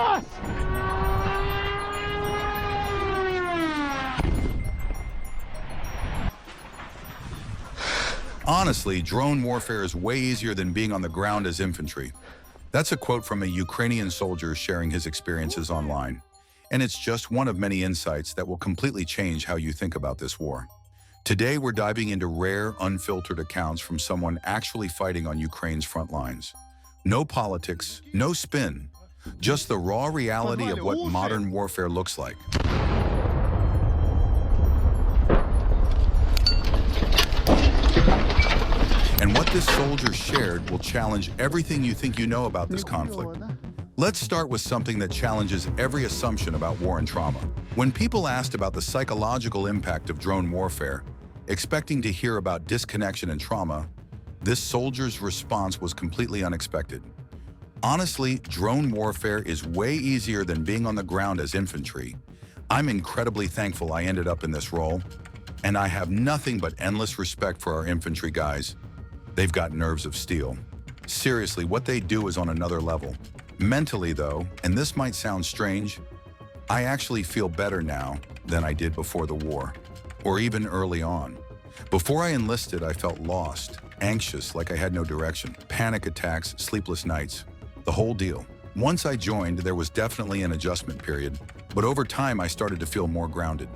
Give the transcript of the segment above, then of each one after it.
us! Honestly, drone warfare is way easier than being on the ground as infantry. That's a quote from a Ukrainian soldier sharing his experiences online. And it's just one of many insights that will completely change how you think about this war. Today, we're diving into rare, unfiltered accounts from someone actually fighting on Ukraine's front lines. No politics, no spin, just the raw reality of what modern warfare looks like. And what this soldier shared will challenge everything you think you know about this conflict. Let's start with something that challenges every assumption about war and trauma. When people asked about the psychological impact of drone warfare, expecting to hear about disconnection and trauma, this soldier's response was completely unexpected. Honestly, drone warfare is way easier than being on the ground as infantry. I'm incredibly thankful I ended up in this role, and I have nothing but endless respect for our infantry guys. They've got nerves of steel. Seriously, what they do is on another level. Mentally, though, and this might sound strange, I actually feel better now than I did before the war, or even early on. Before I enlisted, I felt lost, anxious, like I had no direction, panic attacks, sleepless nights, the whole deal. Once I joined, there was definitely an adjustment period, but over time I started to feel more grounded.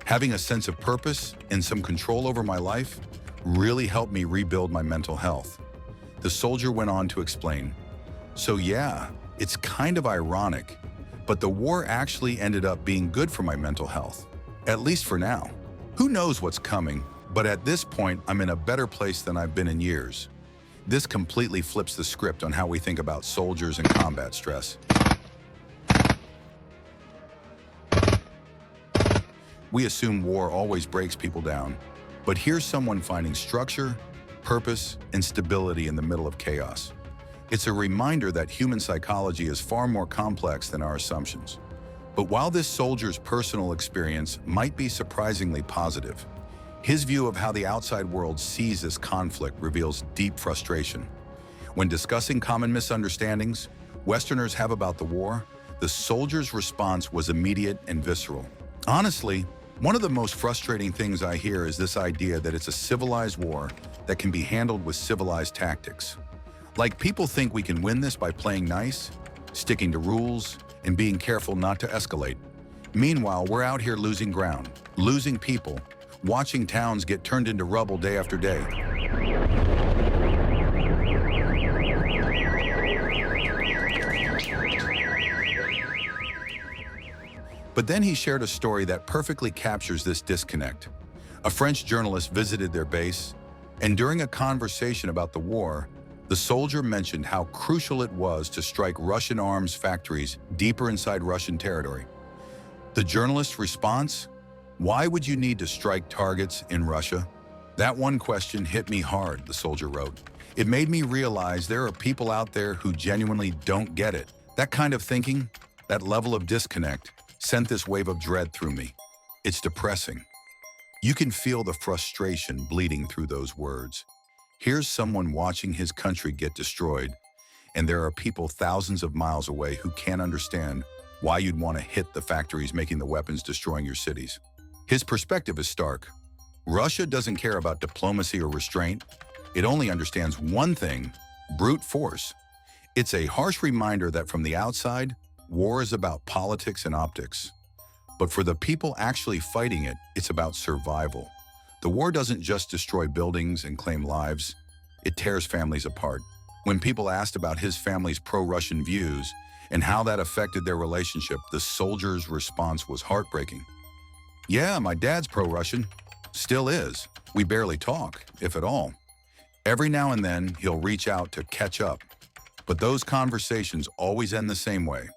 Having a sense of purpose and some control over my life really helped me rebuild my mental health. The soldier went on to explain, "So yeah, it's kind of ironic, but the war actually ended up being good for my mental health, at least for now. Who knows what's coming, but at this point, I'm in a better place than I've been in years." This completely flips the script on how we think about soldiers and combat stress. We assume war always breaks people down, but here's someone finding structure, purpose, and stability in the middle of chaos. It's a reminder that human psychology is far more complex than our assumptions. But while this soldier's personal experience might be surprisingly positive, his view of how the outside world sees this conflict reveals deep frustration. When discussing common misunderstandings Westerners have about the war, the soldier's response was immediate and visceral. Honestly, one of the most frustrating things I hear is this idea that it's a civilized war that can be handled with civilized tactics. Like people think we can win this by playing nice, sticking to rules, and being careful not to escalate. Meanwhile, we're out here losing ground, losing people, watching towns get turned into rubble day after day. But then he shared a story that perfectly captures this disconnect. A French journalist visited their base, and during a conversation about the war, the soldier mentioned how crucial it was to strike Russian arms factories deeper inside Russian territory. The journalist's response? "Why would you need to strike targets in Russia?" That one question hit me hard, the soldier wrote. It made me realize there are people out there who genuinely don't get it. That kind of thinking, that level of disconnect, sent this wave of dread through me. It's depressing. You can feel the frustration bleeding through those words. Here's someone watching his country get destroyed, and there are people thousands of miles away who can't understand why you'd want to hit the factories making the weapons destroying your cities. His perspective is stark. Russia doesn't care about diplomacy or restraint. It only understands one thing: brute force. It's a harsh reminder that from the outside, war is about politics and optics. But for the people actually fighting it, it's about survival. The war doesn't just destroy buildings and claim lives, it tears families apart. When people asked about his family's pro-Russian views and how that affected their relationship, the soldier's response was heartbreaking. "Yeah, my dad's pro-Russian. Still is. We barely talk, if at all. Every now and then, he'll reach out to catch up. But those conversations always end the same way.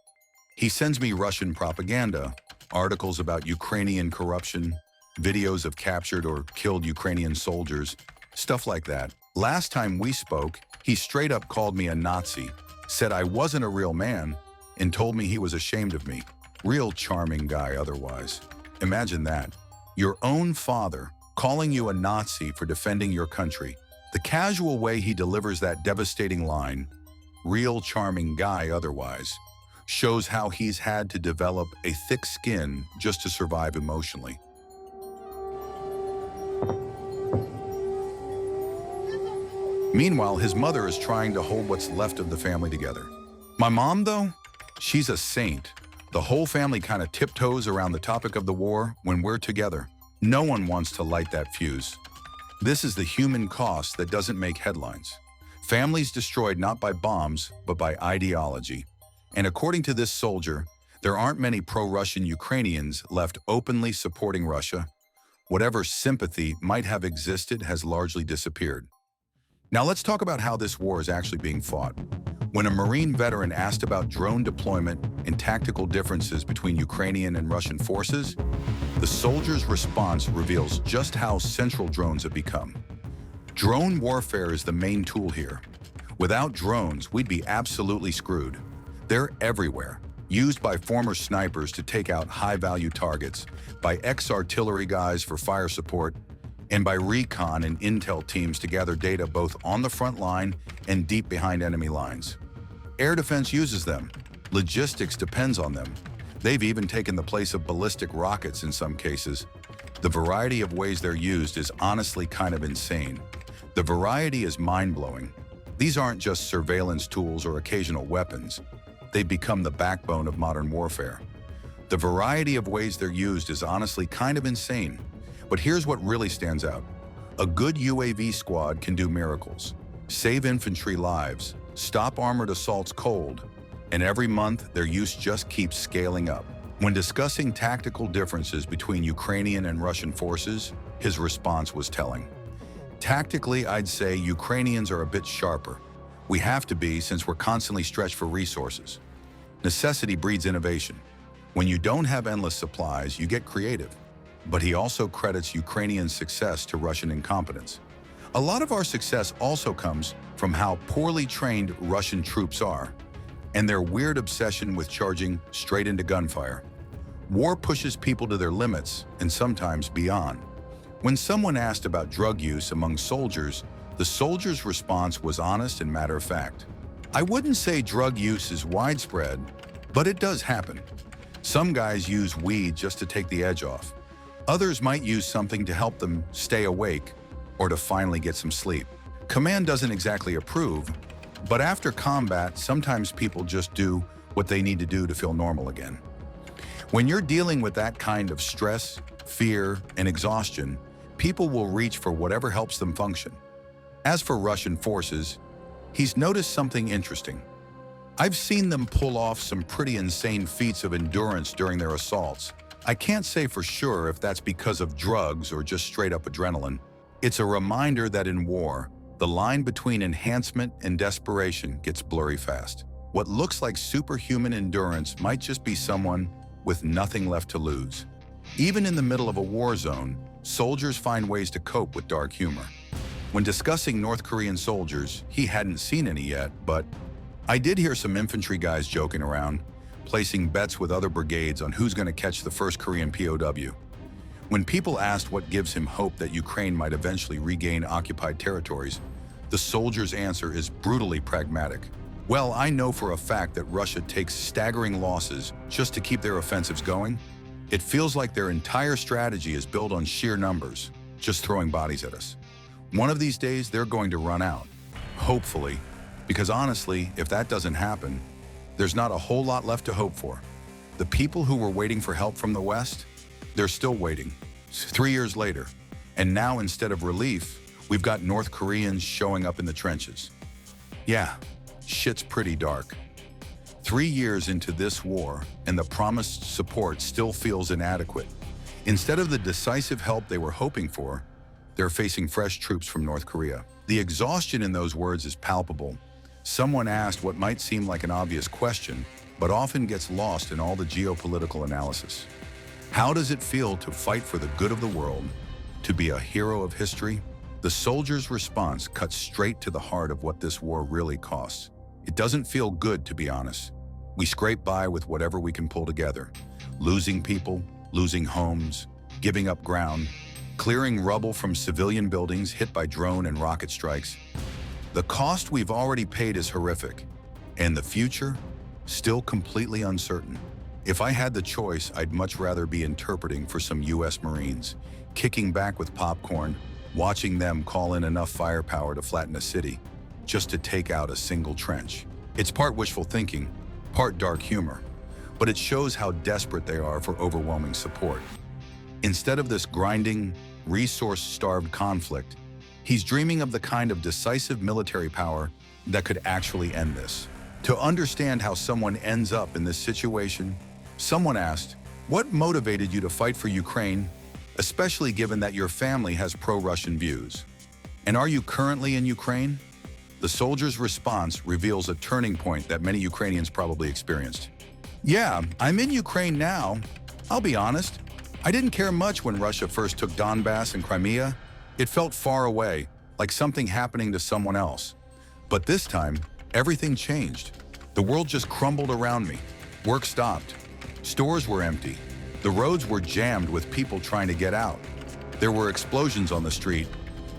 He sends me Russian propaganda, articles about Ukrainian corruption, videos of captured or killed Ukrainian soldiers, stuff like that. Last time we spoke, he straight up called me a Nazi, said I wasn't a real man, and told me he was ashamed of me. Real charming guy otherwise. Imagine that. Your own father calling you a Nazi for defending your country. The casual way he delivers that devastating line, real charming guy otherwise, shows how he's had to develop a thick skin just to survive emotionally. Meanwhile, his mother is trying to hold what's left of the family together. My mom, though, she's a saint. The whole family kind of tiptoes around the topic of the war when we're together. No one wants to light that fuse. This is the human cost that doesn't make headlines. Families destroyed not by bombs, but by ideology. And according to this soldier, there aren't many pro-Russian Ukrainians left openly supporting Russia. Whatever sympathy might have existed has largely disappeared. Now let's talk about how this war is actually being fought. When a Marine veteran asked about drone deployment and tactical differences between Ukrainian and Russian forces, the soldier's response reveals just how central drones have become. Drone warfare is the main tool here. Without drones, we'd be absolutely screwed. They're everywhere, used by former snipers to take out high-value targets, by ex-artillery guys for fire support, and by recon and intel teams to gather data both on the front line and deep behind enemy lines. Air defense uses them. Logistics depends on them. They've even taken the place of ballistic rockets in some cases. The variety of ways they're used is honestly kind of insane. The variety is mind-blowing. These aren't just surveillance tools or occasional weapons. They've become the backbone of modern warfare. The variety of ways they're used is honestly kind of insane. But here's what really stands out. A good UAV squad can do miracles, save infantry lives, stop armored assaults cold, and every month their use just keeps scaling up. When discussing tactical differences between Ukrainian and Russian forces, his response was telling. Tactically, I'd say Ukrainians are a bit sharper. We have to be since we're constantly stretched for resources. Necessity breeds innovation. When you don't have endless supplies, you get creative. But he also credits Ukrainian success to Russian incompetence. A lot of our success also comes from how poorly trained Russian troops are, and their weird obsession with charging straight into gunfire. War pushes people to their limits, and sometimes beyond. When someone asked about drug use among soldiers, the soldier's response was honest and matter-of-fact. I wouldn't say drug use is widespread, but it does happen. Some guys use weed just to take the edge off. Others might use something to help them stay awake or to finally get some sleep. Command doesn't exactly approve, but after combat, sometimes people just do what they need to do to feel normal again. When you're dealing with that kind of stress, fear, and exhaustion, people will reach for whatever helps them function. As for Russian forces, he's noticed something interesting. I've seen them pull off some pretty insane feats of endurance during their assaults. I can't say for sure if that's because of drugs or just straight-up adrenaline. It's a reminder that in war, the line between enhancement and desperation gets blurry fast. What looks like superhuman endurance might just be someone with nothing left to lose. Even in the middle of a war zone, soldiers find ways to cope with dark humor. When discussing North Korean soldiers, he hadn't seen any yet, but I did hear some infantry guys joking around, placing bets with other brigades on who's going to catch the first Korean POW. When people asked what gives him hope that Ukraine might eventually regain occupied territories, the soldier's answer is brutally pragmatic. Well, I know for a fact that Russia takes staggering losses just to keep their offensives going. It feels like their entire strategy is built on sheer numbers, just throwing bodies at us. One of these days, they're going to run out. Hopefully, because honestly, if that doesn't happen, there's not a whole lot left to hope for. The people who were waiting for help from the West, they're still waiting, 3 years later. And now instead of relief, we've got North Koreans showing up in the trenches. Yeah, shit's pretty dark. 3 years into this war, and the promised support still feels inadequate. Instead of the decisive help they were hoping for, they're facing fresh troops from North Korea. The exhaustion in those words is palpable. Someone asked what might seem like an obvious question, but often gets lost in all the geopolitical analysis. How does it feel to fight for the good of the world, to be a hero of history? The soldier's response cuts straight to the heart of what this war really costs. It doesn't feel good, to be honest. We scrape by with whatever we can pull together. Losing people, losing homes, giving up ground, clearing rubble from civilian buildings hit by drone and rocket strikes. The cost we've already paid is horrific. And the future? still completely uncertain. If I had the choice, I'd much rather be interpreting for some US Marines, kicking back with popcorn, watching them call in enough firepower to flatten a city, just to take out a single trench. It's part wishful thinking, part dark humor, but it shows how desperate they are for overwhelming support. Instead of this grinding, resource-starved conflict, he's dreaming of the kind of decisive military power that could actually end this. To understand how someone ends up in this situation, someone asked, "What motivated you to fight for Ukraine, especially given that your family has pro-Russian views? And are you currently in Ukraine?" The soldier's response reveals a turning point that many Ukrainians probably experienced. "Yeah, I'm in Ukraine now. I'll be honest. I didn't care much when Russia first took Donbass and Crimea. It felt far away, like something happening to someone else. But this time, everything changed. The world just crumbled around me. Work stopped. Stores were empty. The roads were jammed with people trying to get out. There were explosions on the street,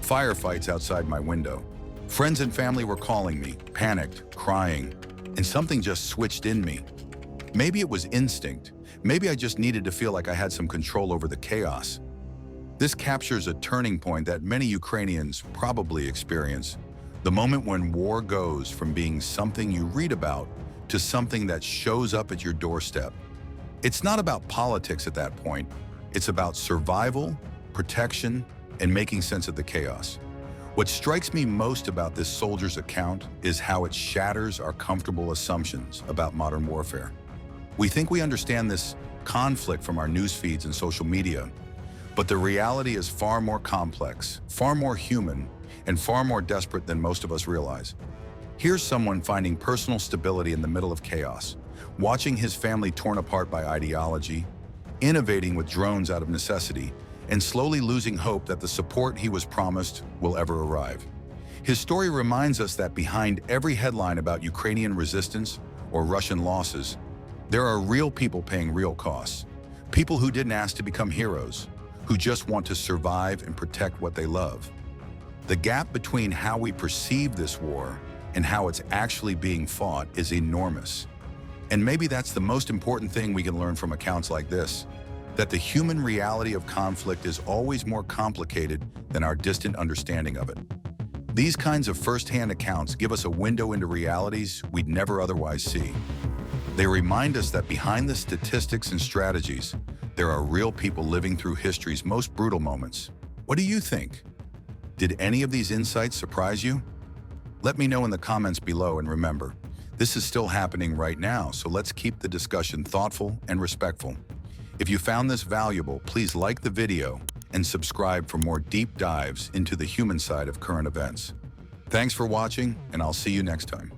firefights outside my window. Friends and family were calling me, panicked, crying, and something just switched in me. Maybe it was instinct. Maybe I just needed to feel like I had some control over the chaos." This captures a turning point that many Ukrainians probably experience, the moment when war goes from being something you read about to something that shows up at your doorstep. It's not about politics at that point. It's about survival, protection, and making sense of the chaos. What strikes me most about this soldier's account is how it shatters our comfortable assumptions about modern warfare. We think we understand this conflict from our news feeds and social media, but the reality is far more complex, far more human, and far more desperate than most of us realize. Here's someone finding personal stability in the middle of chaos, watching his family torn apart by ideology, innovating with drones out of necessity, and slowly losing hope that the support he was promised will ever arrive. His story reminds us that behind every headline about Ukrainian resistance or Russian losses, there are real people paying real costs. People who didn't ask to become heroes, who just want to survive and protect what they love. The gap between how we perceive this war and how it's actually being fought is enormous. And maybe that's the most important thing we can learn from accounts like this, that the human reality of conflict is always more complicated than our distant understanding of it. These kinds of first-hand accounts give us a window into realities we'd never otherwise see. They remind us that behind the statistics and strategies, there are real people living through history's most brutal moments. What do you think? Did any of these insights surprise you? Let me know in the comments below, and remember, this is still happening right now, so let's keep the discussion thoughtful and respectful. If you found this valuable, please like the video and subscribe for more deep dives into the human side of current events. Thanks for watching, and I'll see you next time.